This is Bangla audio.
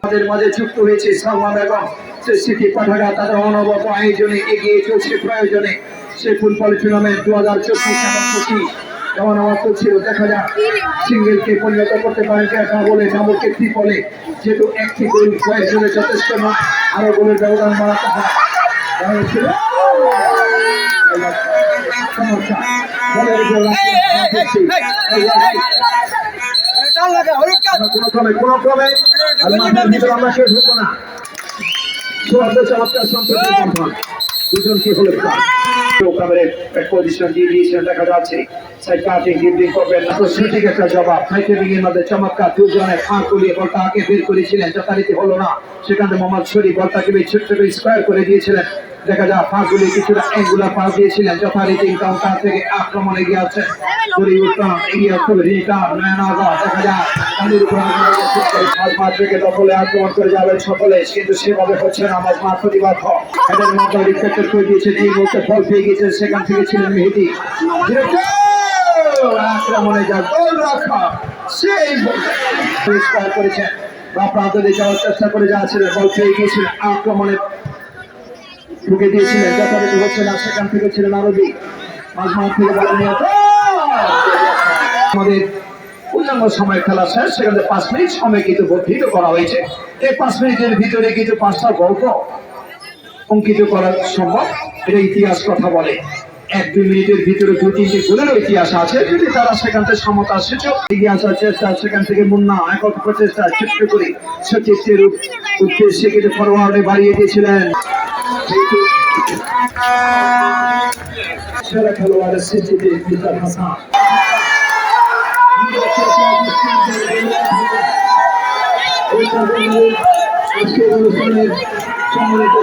আমাদের মাঝে যুক্ত হয়েছে সালমা বেগম, স্মৃতি পাঠাগার তাদের অনবরত আয়োজনে এগিয়ে চলছে প্রয়োজনে সেই ফুটবল টুর্নামেন্ট 2024 কেমন আমার চলছিল দেখা যাক সিঙ্গেলকে পরিণত করতে পারেন তা বলে ডাবলকে ট্রিপলে, যেহেতু একটি গোল কয়েকজনের যথেষ্ট নয়, আরো গোলের ব্যবধান বাড়াতে হয়। পজিশন দিয়ে দিয়েছেন দেখা যাচ্ছে সঠিক একটা জবাব চমৎকার দুজনে ফাঁক করিয়ে বলটা আগে বের করেছিলেন, যথারীতি হলো না। সেখানে মোহাম্মদ শরীফ বলটাকে ছোট্ট স্কোয়ার করে দিয়েছিলেন, দেখা যায় ফাঁকগুলি কিছুটা এগুলা পা দিয়েছিলেন, যথারীতি কাউন্টার থেকে আক্রমণ এগিয়ে আছে দখলে আক্রমণ করে যাবেন সকলে, কিন্তু সেভাবে হচ্ছে না। আমার মা প্রতিবাদ করে দিয়েছেন, এই মুহূর্তে ফল পেয়ে গিয়েছেন, সেখান থেকে ছিলেন মেহেদী আক্রমণে যা গোল রাখা সেই করেছেন বা প্রান্তরে যাওয়ার চেষ্টা করে যাচ্ছিলেন, বল পেয়ে গিয়েছিলেন, আক্রমণে ঢুকে দিয়েছিলেন, যথারীতি হচ্ছে না। সেখান থেকে ছিলেন আরবি মাঝমাঠ থেকে বল নিয়ে আমাদের পূর্ণাঙ্গ সময় খেলা শেষ, সেখানে 5 মিনিট সময় কিন্তু বর্ধিত করা হয়েছে। এই 5 মিনিটের ভিতরে কিন্তু 5টা গল্প অঙ্কিত করা সম্ভব, এটা ইতিহাস কথা বলে। 1-2 মিনিটের ভিতরে 2-3টি গোলের ইতিহাস আছে, যদি তারা সেখান থেকে সমতার সুযোগ এগিয়ে আসার চেষ্টা, সেখান থেকে মুন্না একক প্রচেষ্টা ছোট্ট করে সচিত্রের উদ্দেশ্যে কিন্তু ফরওয়ার্ডে বাড়িয়ে দিয়েছিলেন। সেরা খেলোয়াড়ের স্মৃতিতে মিস্টার হাসান অনুষ্ঠানের সম্মানিত